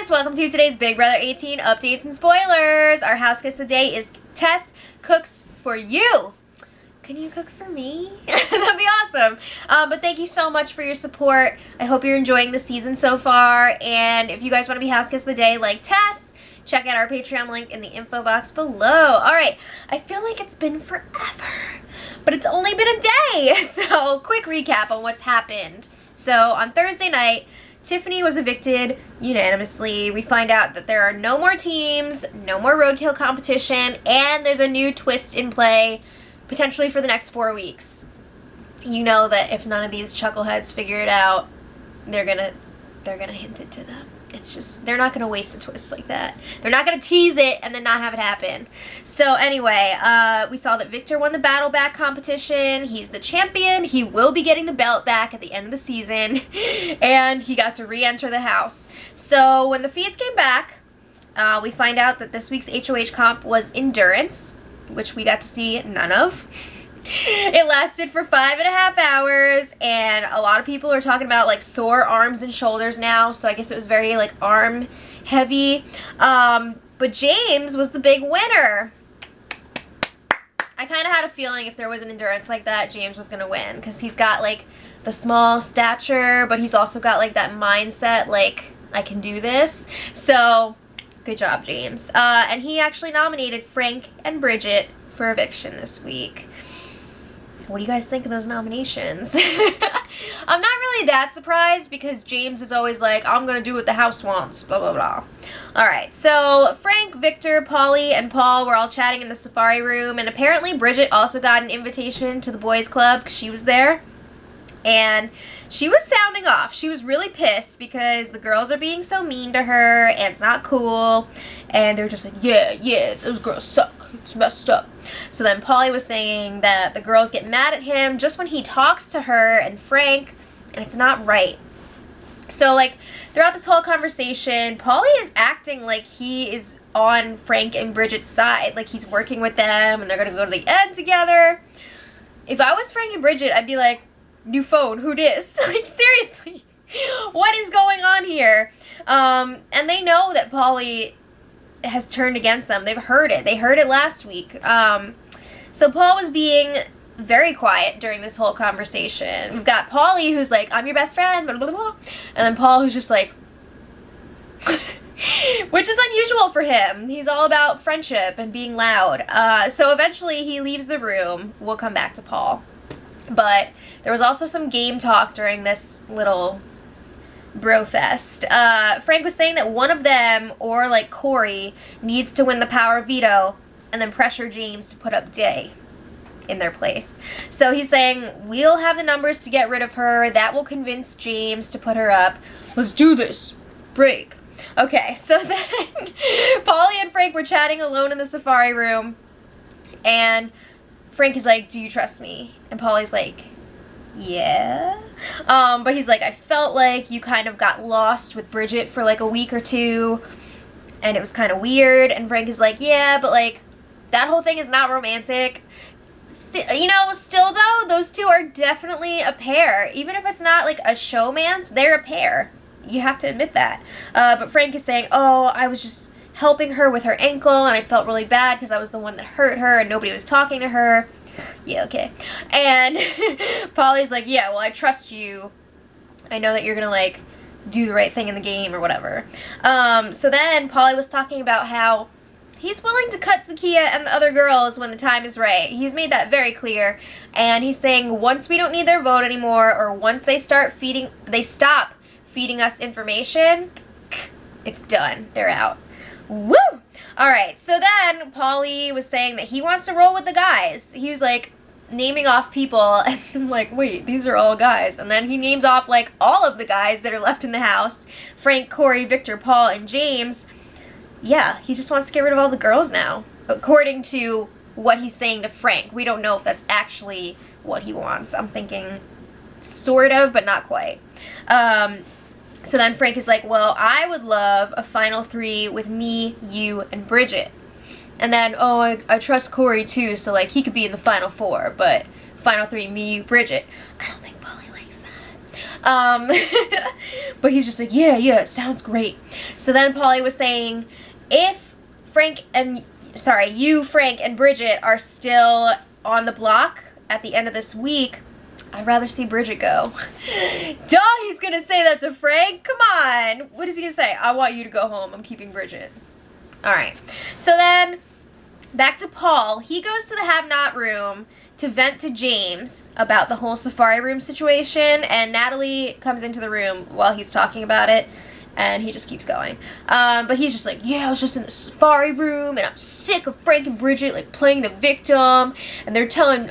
guys, welcome to today's Big Brother 18 updates and spoilers. Our house guest today is Tess Cooks for You. Can you cook for me? That'd be awesome. But thank you so much for your support. I hope you're enjoying the season so far. And if you guys want to be house guest of the day like Tess, check out our Patreon link in the info box below. Alright, I feel like it's been forever, but it's only been a day. So, quick recap on what's happened. So, on Thursday night, Tiffany was evicted unanimously. We find out that there are no more teams, no more roadkill competition, and there's a new twist in play, potentially for the next 4 weeks. You know that if none of these chuckleheads figure it out, they're gonna hint it to them. It's just, they're not gonna waste a twist like that. They're not gonna tease it and then not have it happen. So anyway, we saw that Victor won the battle back competition. He's the champion. He will be getting the belt back at the end of the season. And he got to re-enter the house. So when the feeds came back, we find out that this week's HOH comp was endurance, which we got to see none of. It lasted for 5.5 hours, and a lot of people are talking about like sore arms and shoulders now, so I guess it was very like arm heavy. But James was the big winner. I kind of had a feeling if there was an endurance like that, James was going to win, because he's got like the small stature, but he's also got like that mindset like, I can do this. So, good job, James. And he actually nominated Frank and Bridget for eviction this week. What do you guys think of those nominations? I'm not really that surprised because James is always like, I'm going to do what the house wants, blah, blah, blah. Alright, so Frank, Victor, Paulie, and Paul were all chatting in the safari room, and apparently Bridget also got an invitation to the boys club because she was there. And she was sounding off. She was really pissed because the girls are being so mean to her and it's not cool. And they're just like, yeah, those girls suck. It's messed up. So then Paulie was saying that the girls get mad at him just when he talks to her and Frank, and it's not right. So, like, throughout this whole conversation, Paulie is acting like he is on Frank and Bridget's side. Like, he's working with them and they're going to go to the end together. If I was Frank and Bridget, I'd be like, new phone, who dis? Like, seriously, what is going on here? And they know that Paulie has turned against them. They've heard it. They heard it last week. So Paul was being very quiet during this whole conversation. We've got Paulie who's like, I'm your best friend, blah, blah, blah. And then Paul who's just like, which is unusual for him. He's all about friendship and being loud. So eventually he leaves the room. We'll come back to Paul. But there was also some game talk during this little bro fest. Frank was saying that one of them, or like Corey, needs to win the power veto and then pressure James to put up Day in their place. So he's saying, we'll have the numbers to get rid of her. That will convince James to put her up. Let's do this. Break. Okay, so then Paulie and Frank were chatting alone in the safari room, and Frank is like, do you trust me? And Paulie's like, yeah. But he's like, I felt like you kind of got lost with Bridget for like a week or two, and it was kind of weird. And Frank is like, yeah, but like, that whole thing is not romantic. You know, still though, those two are definitely a pair. Even if it's not like a showmance, they're a pair. You have to admit that. But Frank is saying, oh, I was just helping her with her ankle, and I felt really bad because I was the one that hurt her and nobody was talking to her. Yeah, okay. And Paulie's like, yeah, well, I trust you. I know that you're gonna, like, do the right thing in the game or whatever. So then Paulie was talking about how he's willing to cut Zakiya and the other girls when the time is right. He's made that very clear. And he's saying once we don't need their vote anymore, or once they stop feeding us information, it's done. They're out. Woo! Alright, so then Paulie was saying that he wants to roll with the guys. He was like naming off people, and I'm like, wait, these are all guys. And then he names off like all of the guys that are left in the house. Frank, Corey, Victor, Paul, and James. Yeah, he just wants to get rid of all the girls now, according to what he's saying to Frank. We don't know if that's actually what he wants. I'm thinking sort of, but not quite. So then Frank is like, well, I would love a final 3 with me, you, and Bridget. And then, oh, I trust Corey too, so like he could be in the final 4, but final 3, me, you, Bridget. I don't think Paulie likes that. But he's just like, yeah, it sounds great. So then Pauly was saying, if Frank and Bridget are still on the block at the end of this week, I'd rather see Bridget go. Duh, he's gonna say that to Frank? Come on. What is he gonna say? I want you to go home. I'm keeping Bridget. Alright. So then, back to Paul. He goes to the have-not room to vent to James about the whole safari room situation, and Natalie comes into the room while he's talking about it, and he just keeps going. But he's just like, yeah, I was just in the safari room, and I'm sick of Frank and Bridget, like, playing the victim, and they're telling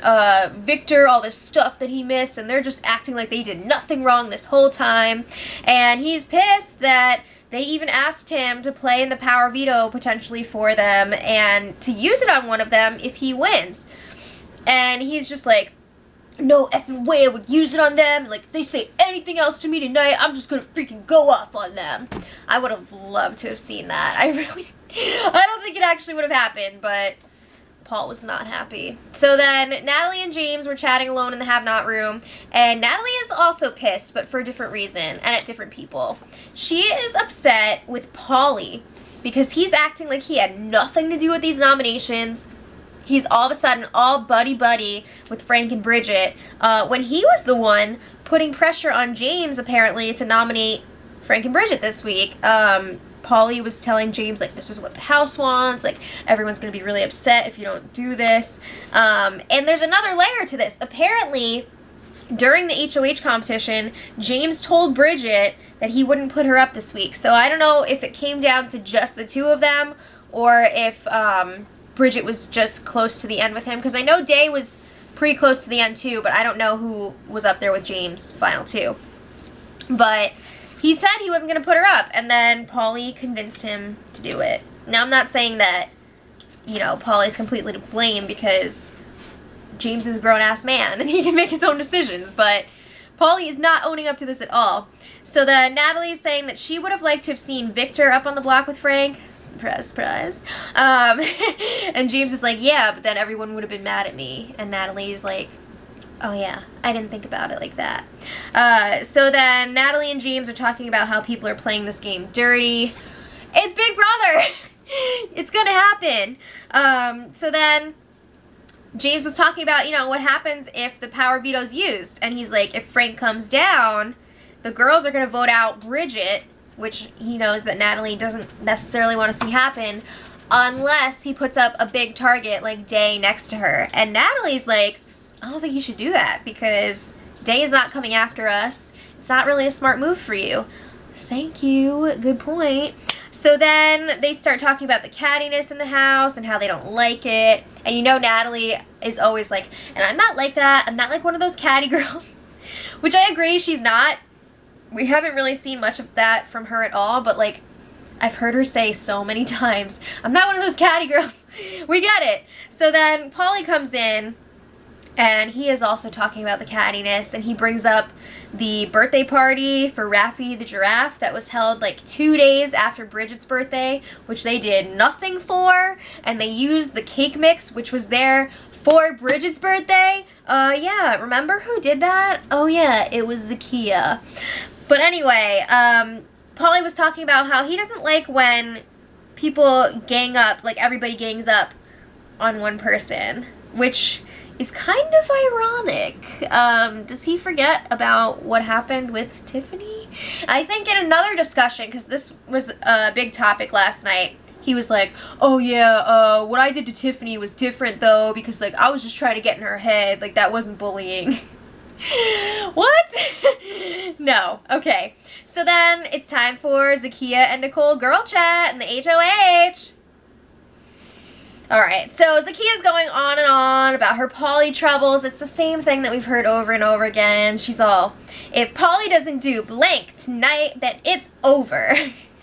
Victor all this stuff that he missed, and they're just acting like they did nothing wrong this whole time. And he's pissed that they even asked him to play in the power veto potentially for them, and to use it on one of them if he wins. And he's just like, no effing way I would use it on them. Like, if they say anything else to me tonight, I'm just gonna freaking go off on them. I would have loved to have seen that. I don't think it actually would have happened, but Paul was not happy. So then Natalie and James were chatting alone in the have-not room, and Natalie is also pissed, but for a different reason, and at different people. She is upset with Pauly because he's acting like he had nothing to do with these nominations. He's all of a sudden all buddy-buddy with Frank and Bridget, when he was the one putting pressure on James, apparently, to nominate Frank and Bridget this week. Pauly was telling James, like, this is what the house wants, like, everyone's going to be really upset if you don't do this. And there's another layer to this. Apparently, during the HOH competition, James told Bridget that he wouldn't put her up this week. So I don't know if it came down to just the two of them, or if Bridget was just close to the end with him, because I know Day was pretty close to the end too, but I don't know who was up there with James final two. But he said he wasn't going to put her up, and then Pauly convinced him to do it. Now, I'm not saying that, you know, Pauly's completely to blame, because James is a grown-ass man and he can make his own decisions, but Pauly is not owning up to this at all. So then Natalie is saying that she would have liked to have seen Victor up on the block with Frank. Surprise, surprise. And James is like, yeah, but then everyone would have been mad at me. And Natalie's like, oh yeah, I didn't think about it like that. So then Natalie and James are talking about how people are playing this game dirty. It's Big Brother! It's gonna happen. So then James was talking about, you know, what happens if the power veto's used. And he's like, if Frank comes down, the girls are gonna vote out Bridget, which he knows that Natalie doesn't necessarily want to see happen, unless he puts up a big target like Day next to her. And Natalie's like, I don't think you should do that, because Day is not coming after us. It's not really a smart move for you. Thank you. Good point. So then they start talking about the cattiness in the house and how they don't like it. And you know Natalie is always like, and I'm not like that. I'm not like one of those catty girls. Which I agree, she's not. We haven't really seen much of that from her at all, but, like, I've heard her say so many times, I'm not one of those catty girls. We get it. So then Pauly comes in, and he is also talking about the cattiness, and he brings up the birthday party for Raffi the giraffe that was held, like, 2 days after Bridget's birthday, which they did nothing for, and they used the cake mix, which was there for Bridget's birthday. Yeah, remember who did that? Oh yeah, it was Zakiya. But anyway, Pauly was talking about how he doesn't like when people gang up, like everybody gangs up on one person, which is kind of ironic. Does he forget about what happened with Tiffany? I think in another discussion, because this was a big topic last night, he was like, oh yeah, what I did to Tiffany was different though, because like I was just trying to get in her head, like that wasn't bullying. What? No. Okay. So then it's time for Zakiya and Nicole girl chat and the HOH. Alright, so Zakiya's going on and on about her Pauly troubles. It's the same thing that we've heard over and over again. She's all, if Pauly doesn't do blank tonight, then it's over.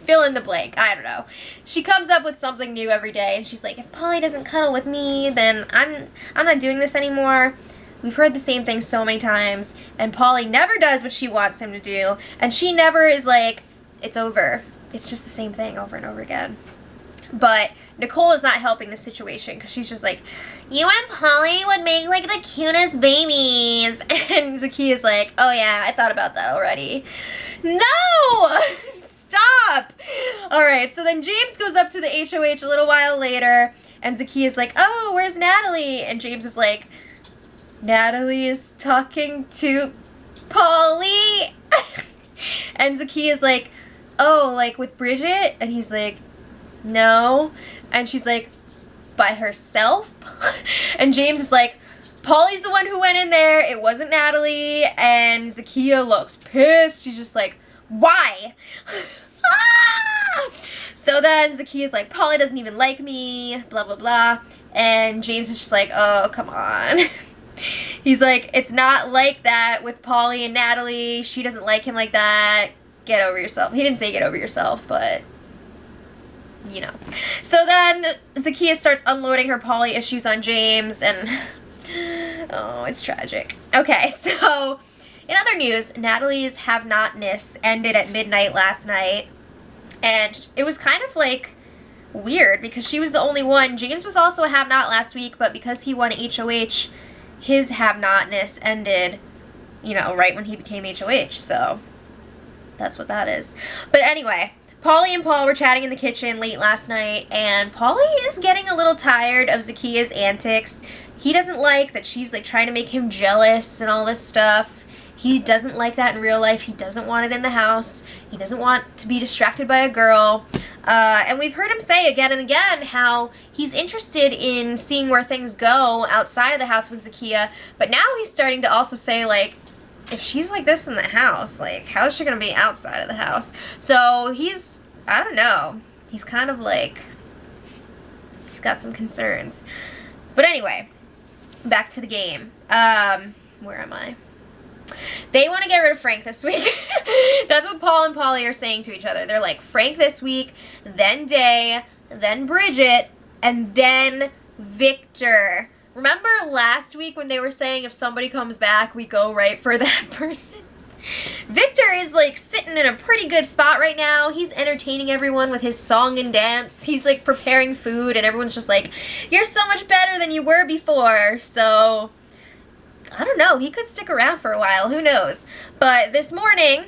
Fill in the blank. I don't know. She comes up with something new every day, and she's like, if Pauly doesn't cuddle with me, then I'm not doing this anymore. We've heard the same thing so many times, and Pauly never does what she wants him to do, and she never is like, it's over. It's just the same thing over and over again. But Nicole is not helping the situation because she's just like, you and Polly would make like the cutest babies. And Zakia's like, oh yeah, I thought about that already. No! Stop! Alright, so then James goes up to the HOH a little while later, and Zakia's like, oh, where's Natalie? And James is like, Natalie is talking to Polly. And Zakia's like, oh, like with Bridget? And he's like, no. And she's like, by herself? And James is like, Polly's the one who went in there. It wasn't Natalie. And Zakia looks pissed. She's just like, why? So then Zakia's like, Polly doesn't even like me, blah, blah, blah. And James is just like, oh, come on. He's like, it's not like that with Polly and Natalie. She doesn't like him like that. Get over yourself. He didn't say get over yourself, but you know. So then Zakia starts unloading her Polly issues on James, and oh, it's tragic. Okay, so in other news, Natalie's have-notness ended at midnight last night, and it was kind of like weird because she was the only one. James was also a have-not last week, but because he won HOH, his have-notness ended, you know, right when he became HOH, so that's what that is. But anyway, Polly and Paul were chatting in the kitchen late last night, and Polly is getting a little tired of Zakia's antics. He doesn't like that she's like trying to make him jealous and all this stuff. He doesn't like that in real life. He doesn't want it in the house. He doesn't want to be distracted by a girl. And we've heard him say again and again how he's interested in seeing where things go outside of the house with Zakia. But now he's starting to also say, like, if she's like this in the house, like, how is she going to be outside of the house? So he's, I don't know. He's kind of like, he's got some concerns. But anyway, back to the game. Where am I? They want to get rid of Frank this week. That's what Paul and Polly are saying to each other. They're like, Frank this week, then Day, then Bridget, and then Victor. Remember last week when they were saying if somebody comes back, we go right for that person? Victor is like sitting in a pretty good spot right now. He's entertaining everyone with his song and dance. He's like preparing food, and everyone's just like, you're so much better than you were before. So I don't know. He could stick around for a while. Who knows? But this morning,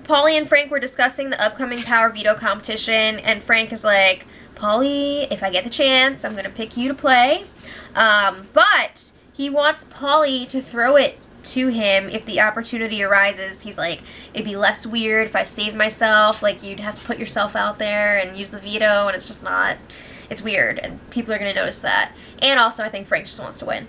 Polly and Frank were discussing the upcoming Power Veto competition, and Frank is like, Polly, if I get the chance, I'm going to pick you to play. But he wants Polly to throw it to him if the opportunity arises. He's like, it'd be less weird if I saved myself. Like, you'd have to put yourself out there and use the veto, and it's just not... It's weird, and people are going to notice that. And also, I think Frank just wants to win.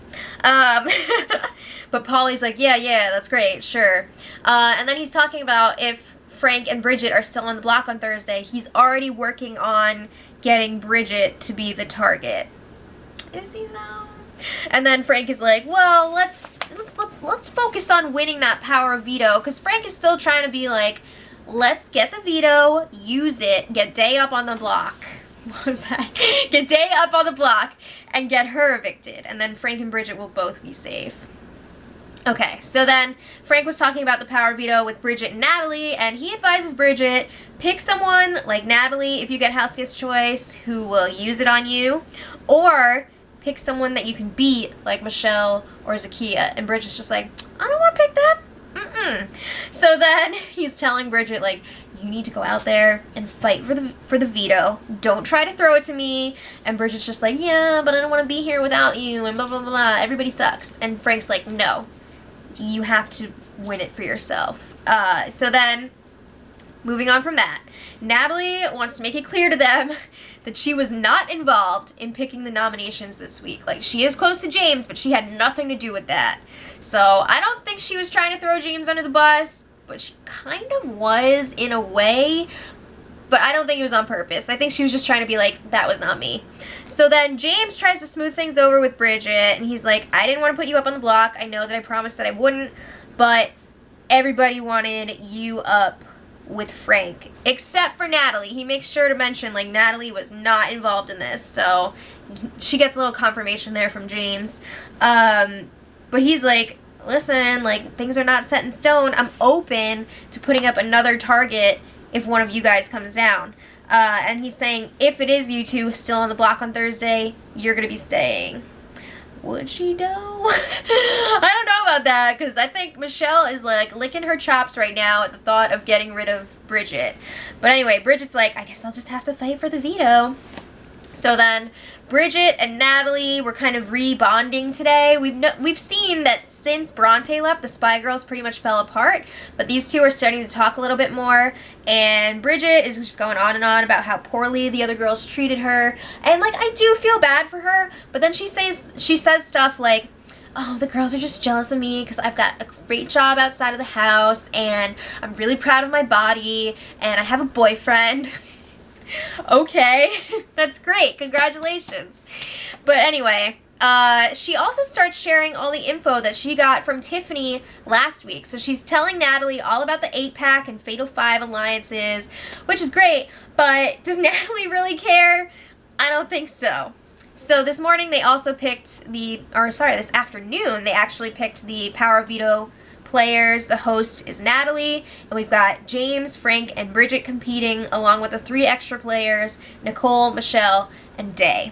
But Polly's like, yeah, that's great, sure. And then he's talking about if Frank and Bridget are still on the block on Thursday, he's already working on getting Bridget to be the target. Is he, though? And then Frank is like, well, let's focus on winning that power of veto, because Frank is still trying to be like, let's get the veto, use it, get Day up on the block. What was that? Get Day up on the block and get her evicted, and then Frank and Bridget will both be safe. Okay, so then Frank was talking about the power veto with Bridget and Natalie, and he advises Bridget, pick someone like Natalie if you get house guest choice who will use it on you, or pick someone that you can beat like Michelle or Zakia. And Bridget's just like, I don't want to pick them. So then he's telling Bridget, like, you need to go out there and fight for the veto. Don't try to throw it to me. And Bridget's just like, yeah, but I don't want to be here without you, and blah, blah, blah, blah. Everybody sucks. And Frank's like, no, you have to win it for yourself. So then, moving on from that, Natalie wants to make it clear to them that she was not involved in picking the nominations this week. Like, she is close to James, but she had nothing to do with that. So I don't think she was trying to throw James under the bus, but she kind of was in a way, but I don't think it was on purpose. I think she was just trying to be like, that was not me. So then James tries to smooth things over with Bridget, and he's like, I didn't want to put you up on the block. I know that I promised that I wouldn't, but everybody wanted you up with Frank, except for Natalie. He makes sure to mention, like, Natalie was not involved in this, so she gets a little confirmation there from James. But he's like, listen, like, things are not set in stone. I'm open to putting up another target if one of you guys comes down. And he's saying, if it is you two still on the block on Thursday, you're going to be staying. Would she though? I don't know about that, because I think Michelle is like licking her chops right now at the thought of getting rid of Bridget. But anyway, Bridget's like, I guess I'll just have to fight for the veto. So then Bridget and Natalie were kind of re-bonding today. We've seen that since Bronte left, the Spy Girls pretty much fell apart, but these two are starting to talk a little bit more, and Bridget is just going on and on about how poorly the other girls treated her, and like, I do feel bad for her, but then she says stuff like, oh, the girls are just jealous of me because I've got a great job outside of the house, and I'm really proud of my body, and I have a boyfriend. Okay, that's great. Congratulations. But anyway, she also starts sharing all the info that she got from Tiffany last week. So she's telling Natalie all about the 8-pack and Fatal 5 alliances, which is great, but does Natalie really care? I don't think so. So this morning they also picked this afternoon, they actually picked the Power Veto players. The host is Natalie, and we've got James, Frank, and Bridget competing, along with the 3 extra players, Nicole, Michelle, and Day.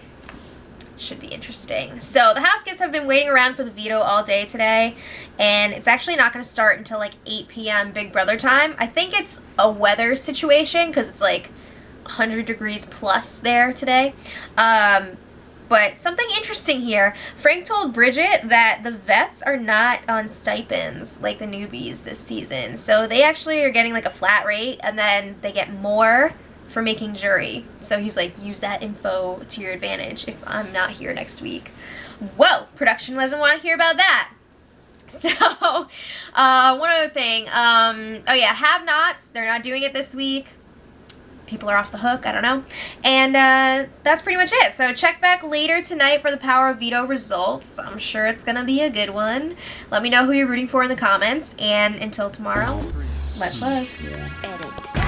Should be interesting. So the house guests have been waiting around for the veto all day today, and it's actually not going to start until like 8 p.m. Big Brother time. I think it's a weather situation because it's like 100 degrees plus there today. But something interesting here, Frank told Bridget that the vets are not on stipends like the newbies this season. So they actually are getting like a flat rate, and then they get more for making jury. So he's like, use that info to your advantage if I'm not here next week. Whoa, production doesn't want to hear about that. So, one other thing, oh yeah, have-nots, they're not doing it this week. People are off the hook, I don't know. And that's pretty much it. So check back later tonight for the Power of Veto results. I'm sure it's going to be a good one. Let me know who you're rooting for in the comments. And until tomorrow, much love. Edit.